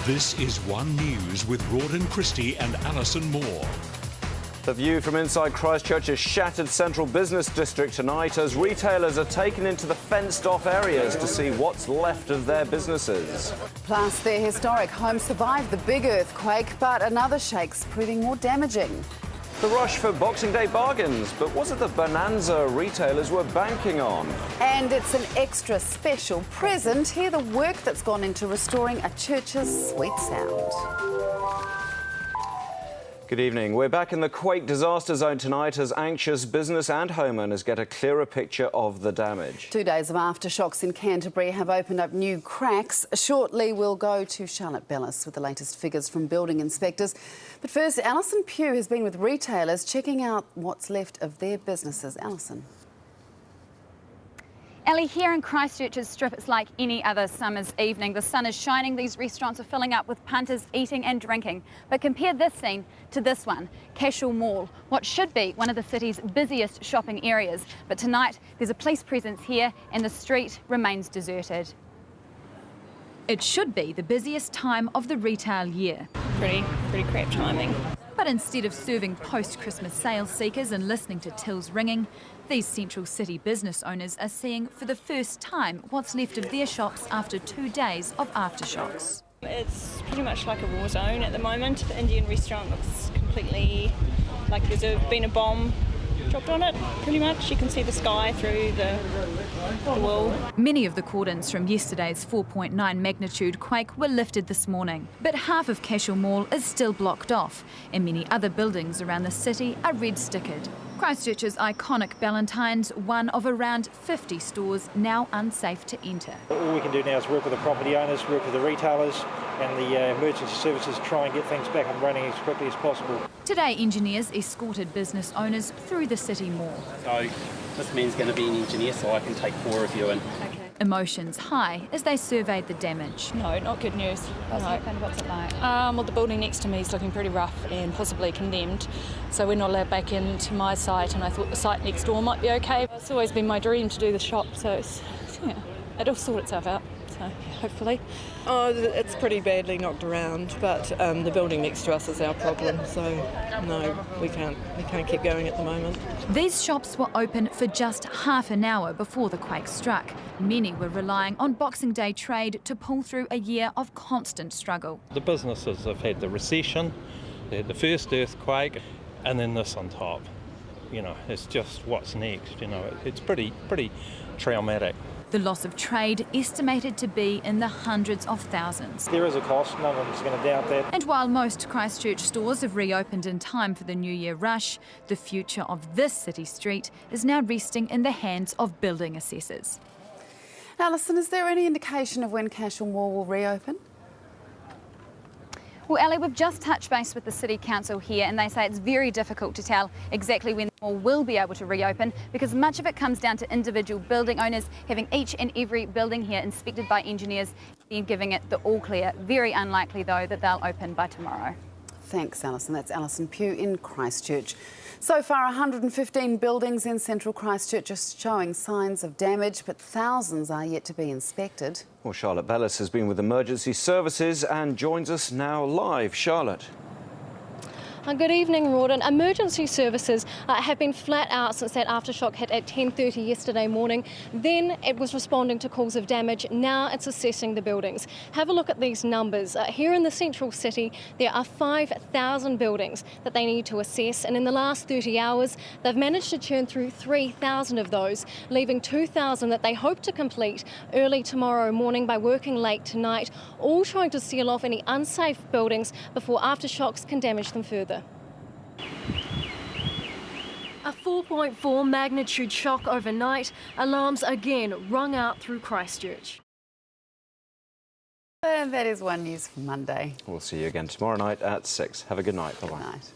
This is One News with Rawdon Christie and Alison Moore. The view from inside Christchurch's shattered central business district tonight as retailers are taken into the fenced-off areas to see what's left of their businesses. Plus, their historic home survived the big earthquake, but another shake's proving more damaging. The rush for Boxing Day bargains, but was it the bonanza retailers were banking on? And it's an extra special present. Hear the work that's gone into restoring a church's sweet sound. Good evening. We're back in the quake disaster zone tonight as anxious business and homeowners get a clearer picture of the damage. 2 days of aftershocks in Canterbury have opened up new cracks. Shortly, we'll go to Charlotte Bellis with the latest figures from building inspectors. But first, Alison Pugh has been with retailers checking out what's left of their businesses. Alison. Ellie, here in Christchurch's Strip, it's like any other summer's evening. The sun is shining, these restaurants are filling up with punters eating and drinking. But compare this scene to this one, Cashel Mall, what should be one of the city's busiest shopping areas. But tonight, there's a police presence here and the street remains deserted. It should be the busiest time of the retail year. Pretty crap timing. But instead of serving post-Christmas sales seekers and listening to tills ringing, these central city business owners are seeing for the first time what's left of their shops after 2 days of aftershocks. It's pretty much like a war zone at the moment. The Indian restaurant looks completely like there's been a bomb dropped on it, pretty much. You can see the sky through the wall. Many of the cordons from yesterday's 4.9 magnitude quake were lifted this morning, but half of Cashel Mall is still blocked off, and many other buildings around the city are red-stickered. Christchurch's iconic Ballantyne's one of around 50 stores now unsafe to enter. All we can do now is work with the property owners, work with the retailers and the emergency services, try and get things back and running as quickly as possible. Today, engineers escorted business owners through the city mall. So this man's going to be an engineer, so I can take 4 of you in. Okay. Emotions high as they surveyed the damage. No, not good news. What's happened? What's it like? Well, the building next to me is looking pretty rough and possibly condemned, so we're not allowed back into my site, and I thought the site next door might be okay. It's always been my dream to do the shop, so it'll sort itself out, so hopefully. Oh, it's pretty badly knocked around, but the building next to us is our problem, so no, we can't keep going at the moment. These shops were open for just half an hour before the quake struck. Many were relying on Boxing Day trade to pull through a year of constant struggle. The businesses have had the recession, they had the first earthquake, and then this on top. You know, it's just what's next, you know, it's pretty traumatic. The loss of trade estimated to be in the hundreds of thousands. There is a cost, no one's going to doubt that. And while most Christchurch stores have reopened in time for the New Year rush, the future of this city street is now resting in the hands of building assessors. Alison, is there any indication of when Cashel Mall will reopen? Well, Ellie, we've just touched base with the City Council here and they say it's very difficult to tell exactly when the mall will be able to reopen because much of it comes down to individual building owners having each and every building here inspected by engineers and giving it the all clear. Very unlikely, though, that they'll open by tomorrow. Thanks, Alison. That's Alison Pugh in Christchurch. So far, 115 buildings in central Christchurch are showing signs of damage, but thousands are yet to be inspected. Well, Charlotte Bellis has been with emergency services and joins us now live. Charlotte. Good evening, Rawdon. Emergency services have been flat out since that aftershock hit at 10:30 yesterday morning. Then it was responding to calls of damage. Now it's assessing the buildings. Have a look at these numbers. Here in the central city, there are 5,000 buildings that they need to assess. And in the last 30 hours, they've managed to churn through 3,000 of those, leaving 2,000 that they hope to complete early tomorrow morning by working late tonight, all trying to seal off any unsafe buildings before aftershocks can damage them further. A 4.4 magnitude shock overnight, alarms again rung out through Christchurch. And that is One News for Monday. We'll see you again tomorrow night at 6. Have a good night. Bye-bye. Good night.